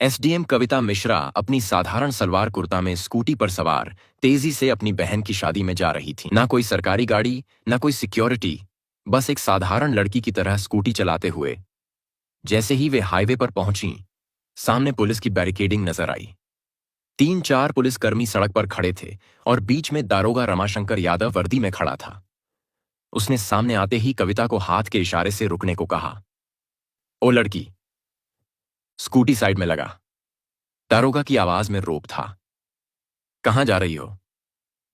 SDM कविता मिश्रा अपनी साधारण सलवार कुर्ता में स्कूटी पर सवार तेजी से अपनी बहन की शादी में जा रही थी। ना कोई सरकारी गाड़ी, ना कोई सिक्योरिटी, बस एक साधारण लड़की की तरह स्कूटी चलाते हुए। जैसे ही वे हाईवे पर पहुंची, सामने पुलिस की बैरिकेडिंग नजर आई। 3-4 पुलिसकर्मी सड़क पर खड़े थे और बीच में दारोगा रमाशंकर यादव वर्दी में खड़ा था। उसने सामने आते ही कविता को हाथ के इशारे से रुकने को कहा। ओ लड़की, स्कूटी साइड में लगा। दारोगा की आवाज में रोब था। कहां जा रही हो?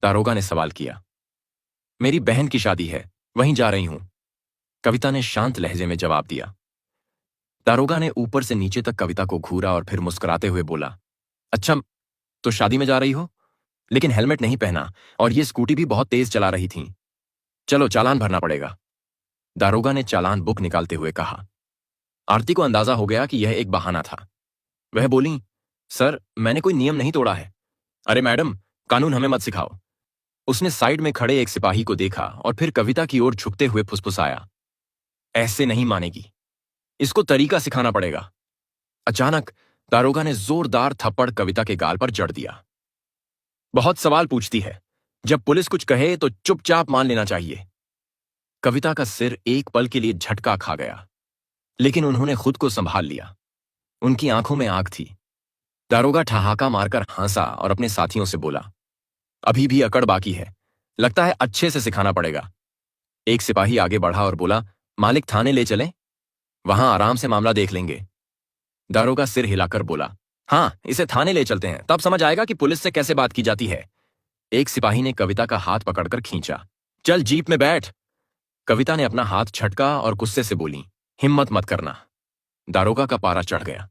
दारोगा ने सवाल किया। मेरी बहन की शादी है, वहीं जा रही हूं, कविता ने शांत लहजे में जवाब दिया। दारोगा ने ऊपर से नीचे तक कविता को घूरा और फिर मुस्कुराते हुए बोला, अच्छा, तो शादी में जा रही हो, लेकिन हेलमेट नहीं पहना और ये स्कूटी भी बहुत तेज चला रही थी। चलो, चालान भरना पड़ेगा। दारोगा ने चालान बुक निकालते हुए कहा। आरती को अंदाजा हो गया कि यह एक बहाना था। वह बोली, सर, मैंने कोई नियम नहीं तोड़ा है। अरे मैडम, कानून हमें मत सिखाओ। उसने साइड में खड़े एक सिपाही को देखा और फिर कविता की ओर झुकते हुए फुसफुसाया, ऐसे नहीं मानेगी, इसको तरीका सिखाना पड़ेगा। अचानक दारोगा ने जोरदार थप्पड़ कविता के गाल पर जड़ दिया। बहुत सवाल पूछती है, जब पुलिस कुछ कहे तो चुपचाप मान लेना चाहिए। कविता का सिर एक पल के लिए झटका खा गया, लेकिन उन्होंने खुद को संभाल लिया। उनकी आंखों में आग थी। दारोगा ठहाका मारकर हंसा और अपने साथियों से बोला, अभी भी अकड़ बाकी है, लगता है अच्छे से सिखाना पड़ेगा। एक सिपाही आगे बढ़ा और बोला, मालिक, थाने ले चलें? वहां आराम से मामला देख लेंगे। दारोगा सिर हिलाकर बोला, हां, इसे थाने ले चलते हैं, तब समझ आएगा कि पुलिस से कैसे बात की जाती है। एक सिपाही ने कविता का हाथ पकड़कर खींचा। चल, जीप में बैठ। कविता ने अपना हाथ झटका और गुस्से से बोली, हिम्मत मत करना। दारोगा का पारा चढ़ गया।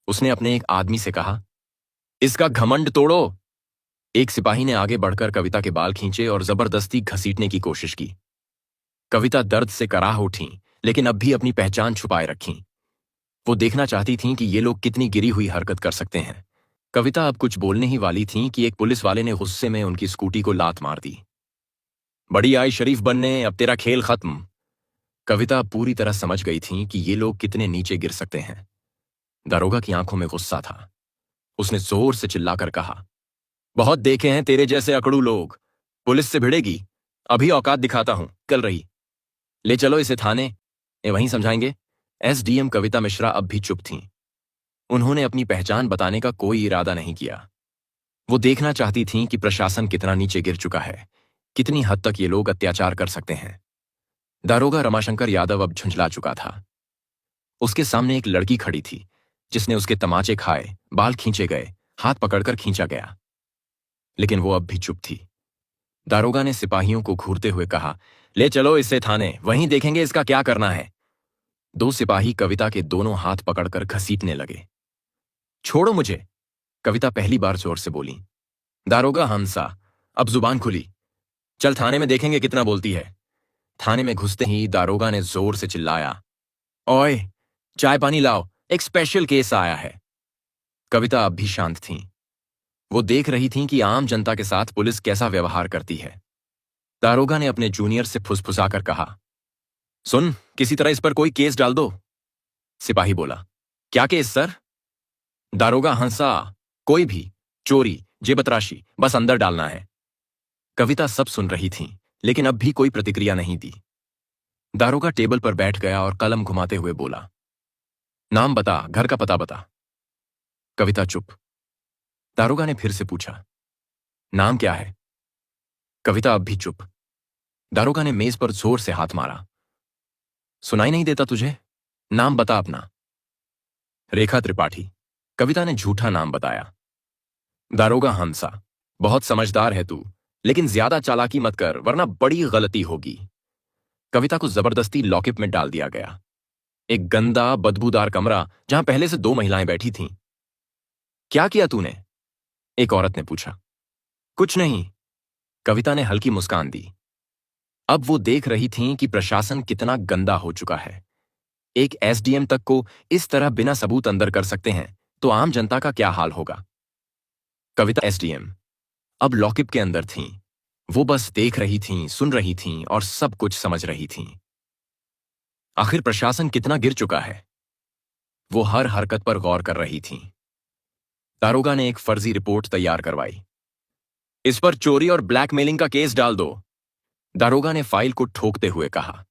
उसने अपने एक आदमी से कहा, इसका घमंड तोड़ो। एक सिपाही ने आगे बढ़कर कविता के बाल खींचे और जबरदस्ती घसीटने की कोशिश की। कविता दर्द से कराह उठी, लेकिन अब भी अपनी पहचान छुपाए रखी। वो देखना चाहती थीं कि ये लोग कितनी गिरी हुई हरकत कर सकते हैं। कविता अब कुछ बोलने ही वाली थीं कि एक पुलिस वाले ने गुस्से में उनकी स्कूटी को लात मार दी। बड़ी आई शरीफ बनने, अब तेरा खेल खत्म। कविता पूरी तरह समझ गई थी कि ये लोग कितने नीचे गिर सकते हैं। दारोगा की आंखों में गुस्सा था। उसने जोर से चिल्लाकर कहा, बहुत देखे हैं तेरे जैसे अकड़ू लोग, पुलिस से भिड़ेगी? अभी औकात दिखाता हूं, कल रही। ले चलो इसे थाने, वहीं समझाएंगे। एसडीएम कविता मिश्रा अब भी चुप थीं। उन्होंने अपनी पहचान बताने का कोई इरादा नहीं किया। वो देखना चाहती थीं कि प्रशासन कितना नीचे गिर चुका है, कितनी हद तक ये लोग अत्याचार कर सकते हैं। दारोगा रमाशंकर यादव अब झुंझला चुका था। उसके सामने एक लड़की खड़ी थी, जिसने उसके तमाचे खाए, बाल खींचे गए, हाथ पकड़कर खींचा गया, लेकिन वो अब भी चुप थी। दारोगा ने सिपाहियों को घूरते हुए कहा, ले चलो इसे थाने, वहीं देखेंगे इसका क्या करना है। 2 सिपाही कविता के दोनों हाथ पकड़कर घसीटने लगे। छोड़ो मुझे, कविता पहली बार जोर से बोली। दारोगा हंसा, अब जुबान खुली। चल, थाने में देखेंगे कितना बोलती है। थाने में घुसते ही दारोगा ने जोर से चिल्लाया, ओए, चाय पानी लाओ, एक स्पेशल केस आया है। कविता अब भी शांत थीं। वो देख रही थीं कि आम जनता के साथ पुलिस कैसा व्यवहार करती है। दारोगा ने अपने जूनियर से फुसफुसाकर कहा, सुन, किसी तरह इस पर कोई केस डाल दो। सिपाही बोला, क्या केस सर? दारोगा हंसा, कोई भी, चोरी, जेबतराशी, बस अंदर डालना है। कविता सब सुन रही थी, लेकिन अब भी कोई प्रतिक्रिया नहीं दी। दारोगा टेबल पर बैठ गया और कलम घुमाते हुए बोला, नाम बता, घर का पता बता। कविता चुप। दारोगा ने फिर से पूछा, नाम क्या है? कविता अब भी चुप। दारोगा ने मेज पर जोर से हाथ मारा, सुनाई नहीं देता तुझे? नाम बता अपना। रेखा त्रिपाठी। कविता ने झूठा नाम बताया। दारोगा हंसा, बहुत समझदार है तू, लेकिन ज्यादा चालाकी मत कर वरना बड़ी गलती होगी। कविता को जबरदस्ती लॉकअप में डाल दिया गया। एक गंदा बदबूदार कमरा, जहां पहले से 2 महिलाएं बैठी थीं। क्या किया तूने? एक औरत ने पूछा। कुछ नहीं, कविता ने हल्की मुस्कान दी। अब वो देख रही थीं कि प्रशासन कितना गंदा हो चुका है। एक एसडीएम तक को इस तरह बिना सबूत अंदर कर सकते हैं, तो आम जनता का क्या हाल होगा। कविता एसडीएम अब लॉकअप के अंदर थीं। वो बस देख रही थीं, सुन रही थीं और सब कुछ समझ रही थीं। आखिर प्रशासन कितना गिर चुका है। वो हर हरकत पर गौर कर रही थीं। दारोगा ने एक फर्जी रिपोर्ट तैयार करवाई। इस पर चोरी और ब्लैकमेलिंग का केस डाल दो, दारोगा ने फाइल को ठोकते हुए कहा।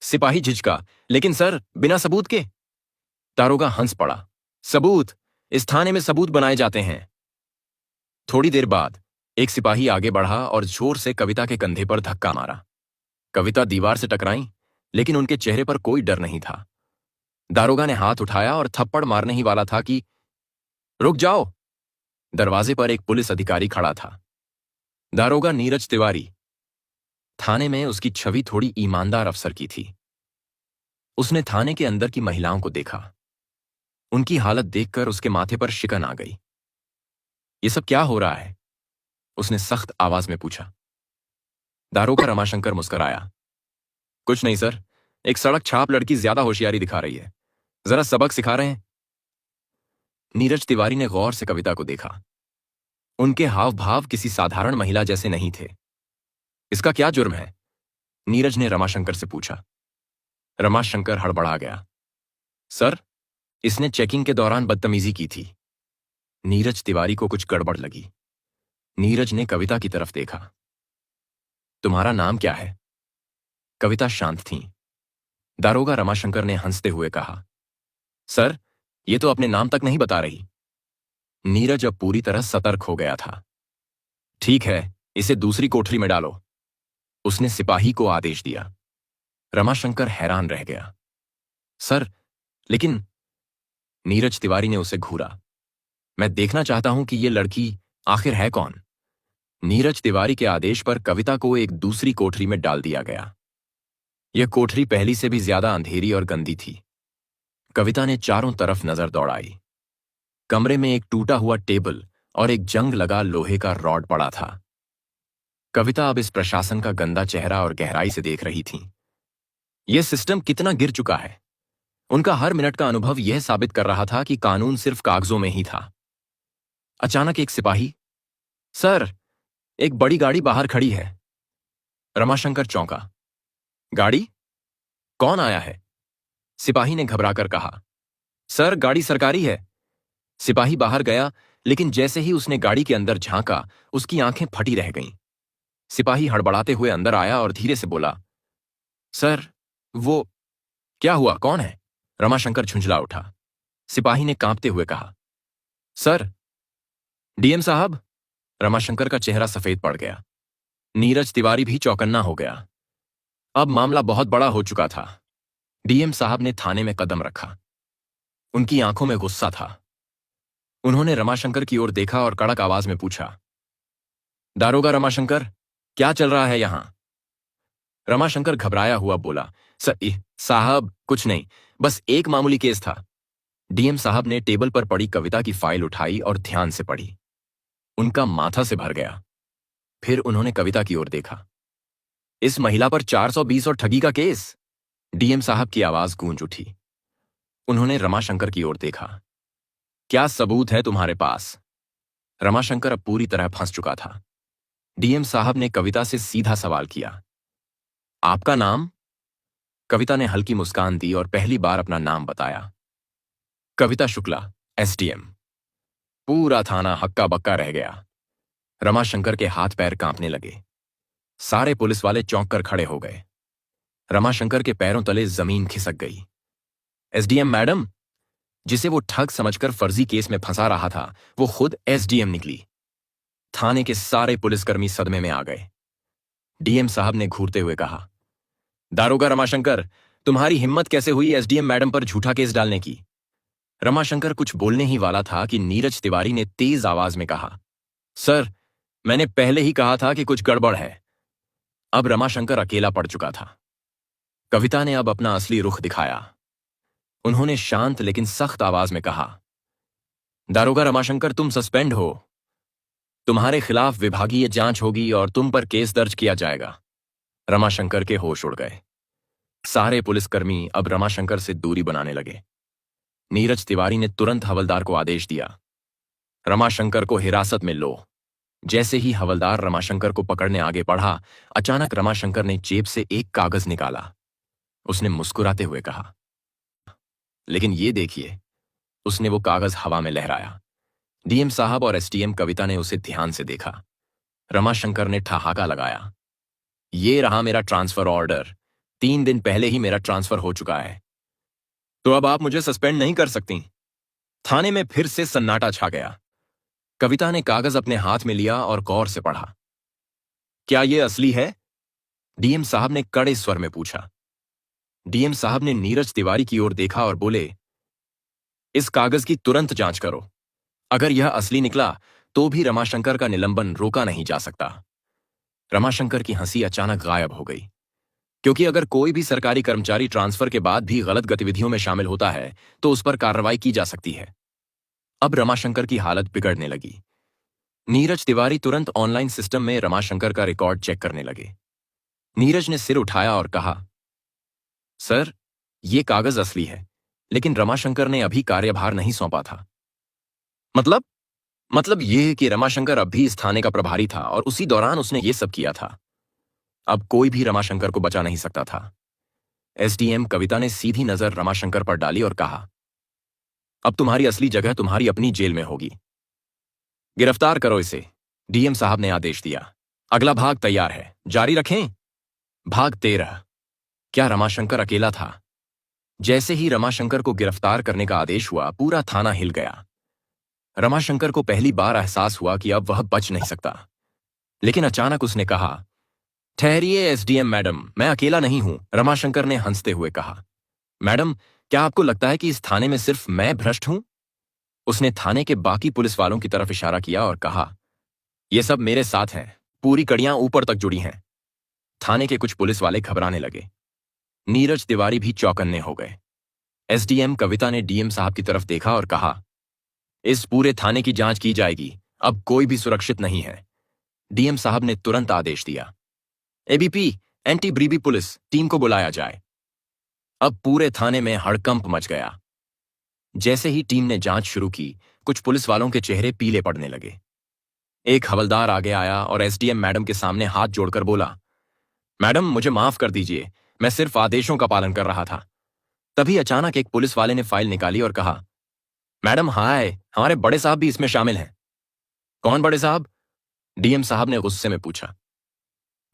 सिपाही झिझका, लेकिन सर, बिना सबूत के। दारोगा हंस पड़ा। सबूत? इस थाने में सबूत बनाए जाते हैं। थोड़ी देर बाद एक सिपाही आगे बढ़ा और जोर से कविता के कंधे पर धक्का मारा। कविता दीवार से टकराई, लेकिन उनके चेहरे पर कोई डर नहीं था। दारोगा ने हाथ उठाया और थप्पड़ मारने ही वाला था कि रुक जाओ। दरवाजे पर एक पुलिस अधिकारी खड़ा था। दारोगा नीरज तिवारी। थाने में उसकी छवि थोड़ी ईमानदार अफसर की थी। उसने थाने के अंदर की महिलाओं को देखा। उनकी हालत देखकर उसके माथे पर शिकन आ गई। ये सब क्या हो रहा है? उसने सख्त आवाज में पूछा। दारोगा रमाशंकर मुस्कुराया। कुछ नहीं सर, एक सड़क छाप लड़की ज्यादा होशियारी दिखा रही है, जरा सबक सिखा रहे हैं। नीरज तिवारी ने गौर से कविता को देखा। उनके हाव भाव किसी साधारण महिला जैसे नहीं थे। इसका क्या जुर्म है? नीरज ने रमाशंकर से पूछा। रमाशंकर हड़बड़ा गया। सर, इसने चेकिंग के दौरान बदतमीजी की थी। नीरज तिवारी को कुछ गड़बड़ लगी। नीरज ने कविता की तरफ देखा। तुम्हारा नाम क्या है? कविता शांत थी। दारोगा रमाशंकर ने हंसते हुए कहा, सर, ये तो अपने नाम तक नहीं बता रही। नीरज अब पूरी तरह सतर्क हो गया था। ठीक है, इसे दूसरी कोठरी में डालो, उसने सिपाही को आदेश दिया। रमाशंकर हैरान रह गया। सर, लेकिन। नीरज तिवारी ने उसे घूरा। मैं देखना चाहता हूं कि यह लड़की आखिर है कौन। नीरज तिवारी के आदेश पर कविता को एक दूसरी कोठरी में डाल दिया गया। यह कोठरी पहली से भी ज्यादा अंधेरी और गंदी थी। कविता ने चारों तरफ नजर दौड़ाई। कमरे में एक टूटा हुआ टेबल और एक जंग लगा लोहे का रॉड पड़ा था। कविता अब इस प्रशासन का गंदा चेहरा और गहराई से देख रही थी। यह सिस्टम कितना गिर चुका है। उनका हर मिनट का अनुभव यह साबित कर रहा था कि कानून सिर्फ कागजों में ही था। अचानक एक सिपाही, सर, एक बड़ी गाड़ी बाहर खड़ी है। रमाशंकर चौंका। गाड़ी? कौन आया है? सिपाही ने घबराकर कहा। सर, गाड़ी सरकारी है। सिपाही बाहर गया, लेकिन जैसे ही उसने गाड़ी के अंदर झांका, उसकी आंखें फटी रह गईं। सिपाही हड़बड़ाते हुए अंदर आया और धीरे से बोला, सर, वो क्या हुआ? कौन है? रमाशंकर झुंझला उठा। सिपाही ने कांपते हुए कहा, सर, डीएम साहब। रमाशंकर का चेहरा सफेद पड़ गया। नीरज तिवारी भी चौकन्ना हो गया। अब मामला बहुत बड़ा हो चुका था। डीएम साहब ने थाने में कदम रखा। उनकी आंखों में गुस्सा था। उन्होंने रमाशंकर की ओर देखा और कड़क आवाज में पूछा, दारोगा रमाशंकर, क्या चल रहा है यहां? रमाशंकर घबराया हुआ बोला, साहब, कुछ नहीं, बस एक मामूली केस था। डीएम साहब ने टेबल पर पड़ी कविता की फाइल उठाई और ध्यान से पढ़ी। उनका माथा से भर गया। फिर उन्होंने कविता की ओर देखा। इस महिला पर 420 और ठगी का केस। डीएम साहब की आवाज गूंज उठी। उन्होंने रमाशंकर की ओर देखा। क्या सबूत है तुम्हारे पास? रमाशंकर अब पूरी तरह फंस चुका था। डीएम साहब ने कविता से सीधा सवाल किया, आपका नाम? कविता ने हल्की मुस्कान दी और पहली बार अपना नाम बताया। कविता शुक्ला, एसडीएम। पूरा थाना हक्का बक्का रह गया। रमाशंकर के हाथ पैर कांपने लगे। सारे पुलिस वाले चौंक कर खड़े हो गए। रमाशंकर के पैरों तले जमीन खिसक गई। एसडीएम मैडम, जिसे वो ठग समझकर फर्जी केस में फंसा रहा था, वो खुद एसडीएम निकली। थाने के सारे पुलिसकर्मी सदमे में आ गए। डीएम साहब ने घूरते हुए कहा, दारोगा रमाशंकर, तुम्हारी हिम्मत कैसे हुई एसडीएम मैडम पर झूठा केस डालने की? रमाशंकर कुछ बोलने ही वाला था कि नीरज तिवारी ने तेज आवाज में कहा, सर, मैंने पहले ही कहा था कि कुछ गड़बड़ है। अब रमाशंकर अकेला पड़ चुका था। कविता ने अब अपना असली रुख दिखाया। उन्होंने शांत लेकिन सख्त आवाज में कहा, दारोगा रमाशंकर, तुम सस्पेंड हो। तुम्हारे खिलाफ विभागीय जांच होगी और तुम पर केस दर्ज किया जाएगा। रमाशंकर के होश उड़ गए। सारे पुलिसकर्मी अब रमाशंकर से दूरी बनाने लगे। नीरज तिवारी ने तुरंत हवलदार को आदेश दिया, रमाशंकर को हिरासत में लो। जैसे ही हवलदार रमाशंकर को पकड़ने आगे बढ़ा, अचानक रमाशंकर ने जेब से एक कागज निकाला। उसने मुस्कुराते हुए कहा, लेकिन ये देखिए। उसने वो कागज हवा में लहराया। डीएम साहब और एसडीएम कविता ने उसे ध्यान से देखा। रमाशंकर ने ठहाका लगाया। ये रहा मेरा ट्रांसफर ऑर्डर। 3 दिन पहले ही मेरा ट्रांसफर हो चुका है, तो अब आप मुझे सस्पेंड नहीं कर सकती। थाने में फिर से सन्नाटा छा गया। कविता ने कागज अपने हाथ में लिया और गौर से पढ़ा। क्या ये असली है? डीएम साहब ने कड़े स्वर में पूछा। डीएम साहब ने नीरज तिवारी की ओर देखा और बोले, इस कागज की तुरंत जांच करो। अगर यह असली निकला तो भी रमाशंकर का निलंबन रोका नहीं जा सकता। रमाशंकर की हंसी अचानक गायब हो गई, क्योंकि अगर कोई भी सरकारी कर्मचारी ट्रांसफर के बाद भी गलत गतिविधियों में शामिल होता है तो उस पर कार्रवाई की जा सकती है। अब रमाशंकर की हालत बिगड़ने लगी। नीरज तिवारी तुरंत ऑनलाइन सिस्टम में रमाशंकर का रिकॉर्ड चेक करने लगे। नीरज ने सिर उठाया और कहा, सर, ये कागज असली है, लेकिन रमाशंकर ने अभी कार्यभार नहीं सौंपा था। मतलब ये कि रमाशंकर अब भी इस थाने का प्रभारी था और उसी दौरान उसने ये सब किया था। अब कोई भी रमाशंकर को बचा नहीं सकता था। एसडीएम कविता ने सीधी नजर रमाशंकर पर डाली और कहा, अब तुम्हारी असली जगह तुम्हारी अपनी जेल में होगी। गिरफ्तार करो इसे। डीएम साहब ने आदेश दिया। अगला भाग तैयार है, जारी रखें। भाग 13। क्या रमाशंकर अकेला था? जैसे ही रमाशंकर को गिरफ्तार करने का आदेश हुआ, पूरा थाना हिल गया। रमाशंकर को पहली बार एहसास हुआ कि अब वह बच नहीं सकता। लेकिन अचानक उसने कहा, ठहरिए एसडीएम मैडम, मैं अकेला नहीं हूं। रमाशंकर ने हंसते हुए कहा, मैडम, क्या आपको लगता है कि इस थाने में सिर्फ मैं भ्रष्ट हूं? उसने थाने के बाकी पुलिस वालों की तरफ इशारा किया और कहा, ये सब मेरे साथ हैं, पूरी कड़ियां ऊपर तक जुड़ी हैं। थाने के कुछ पुलिस वाले घबराने लगे। नीरज तिवारी भी चौकन्ने हो गए। एसडीएम कविता ने डीएम साहब की तरफ देखा और कहा, इस पूरे थाने की जांच की जाएगी, अब कोई भी सुरक्षित नहीं है। डीएम साहब ने तुरंत आदेश दिया, एबीपी, एंटी ब्रीबी पुलिस टीम को बुलाया जाए। अब पूरे थाने में हड़कंप मच गया। जैसे ही टीम ने जांच शुरू की, कुछ पुलिस वालों के चेहरे पीले पड़ने लगे। एक हवलदार आगे आया और एसडीएम मैडम के सामने हाथ जोड़कर बोला, मैडम, मुझे माफ कर दीजिए, मैं सिर्फ आदेशों का पालन कर रहा था। तभी अचानक एक पुलिस वाले ने फाइल निकाली और कहा, मैडम हाय, हमारे बड़े साहब भी इसमें शामिल हैं। कौन बड़े साहब? डीएम साहब ने गुस्से में पूछा।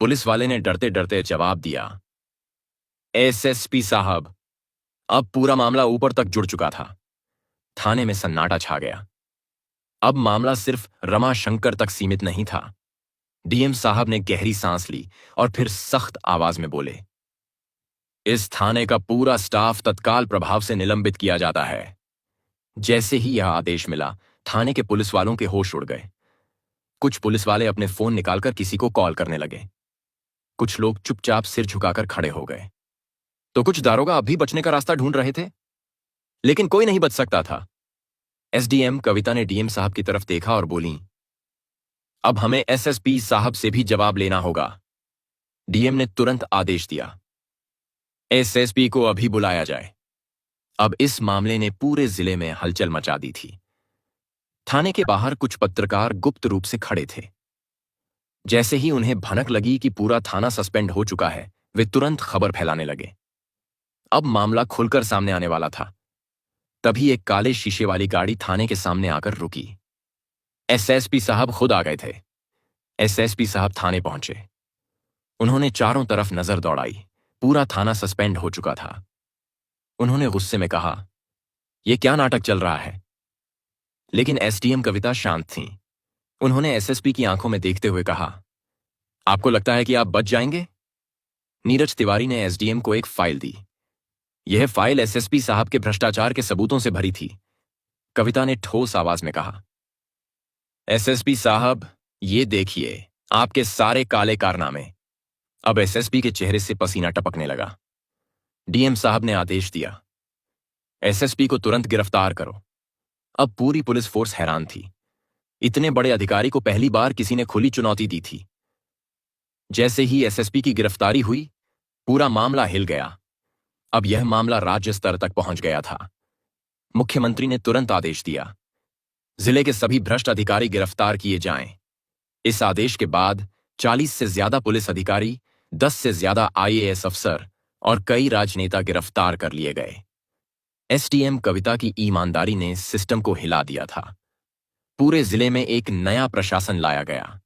पुलिस वाले ने डरते डरते जवाब दिया, एसएसपी साहब। अब पूरा मामला ऊपर तक जुड़ चुका था। थाने में सन्नाटा छा गया। अब मामला सिर्फ रमाशंकर तक सीमित नहीं था। डीएम साहब ने गहरी सांस ली और फिर सख्त आवाज में बोले, इस थाने का पूरा स्टाफ तत्काल प्रभाव से निलंबित किया जाता है। जैसे ही यह आदेश मिला, थाने के पुलिस वालों के होश उड़ गए। कुछ पुलिस वाले अपने फोन निकालकर किसी को कॉल करने लगे। कुछ लोग चुपचाप सिर झुकाकर खड़े हो गए। तो कुछ दारोगा अब भी बचने का रास्ता ढूंढ रहे थे, लेकिन कोई नहीं बच सकता था। एसडीएम कविता ने डीएम साहब की तरफ देखा और बोली, अब हमें एसएसपी साहब से भी जवाब लेना होगा। डीएम ने तुरंत आदेश दिया, एसएसपी को अभी बुलाया जाए। अब इस मामले ने पूरे जिले में हलचल मचा दी थी। थाने के बाहर कुछ पत्रकार गुप्त रूप से खड़े थे। जैसे ही उन्हें भनक लगी कि पूरा थाना सस्पेंड हो चुका है, वे तुरंत खबर फैलाने लगे। अब मामला खुलकर सामने आने वाला था। तभी एक काले शीशे वाली गाड़ी थाने के सामने आकर रुकी। एसएसपी साहब खुद आ गए थे। एसएसपी साहब थाने पहुंचे। उन्होंने चारों तरफ नजर दौड़ाई। पूरा थाना सस्पेंड हो चुका था। उन्होंने गुस्से में कहा, यह क्या नाटक चल रहा है? लेकिन एसडीएम कविता शांत थीं। उन्होंने एसएसपी की आंखों में देखते हुए कहा, आपको लगता है कि आप बच जाएंगे? नीरज तिवारी ने एसडीएम को एक फाइल दी। यह फाइल एसएसपी साहब के भ्रष्टाचार के सबूतों से भरी थी। कविता ने ठोस आवाज में कहा, एसएसपी साहब, ये देखिए आपके सारे काले कारनामे। अब एसएसपी के चेहरे से पसीना टपकने लगा। डीएम साहब ने आदेश दिया, एसएसपी को तुरंत गिरफ्तार करो। अब पूरी पुलिस फोर्स हैरान थी। इतने बड़े अधिकारी को पहली बार किसी ने खुली चुनौती दी थी। जैसे ही एसएसपी की गिरफ्तारी हुई, पूरा मामला हिल गया। अब यह मामला राज्य स्तर तक पहुंच गया था। मुख्यमंत्री ने तुरंत आदेश दिया, जिले के सभी भ्रष्ट अधिकारी गिरफ्तार किए जाएं। इस आदेश के बाद 40 से ज्यादा पुलिस अधिकारी, 10 से ज्यादा आईएएस अफसर और कई राजनेता गिरफ्तार कर लिए गए। एसडीएम कविता की ईमानदारी ने सिस्टम को हिला दिया था। पूरे जिले में एक नया प्रशासन लाया गया।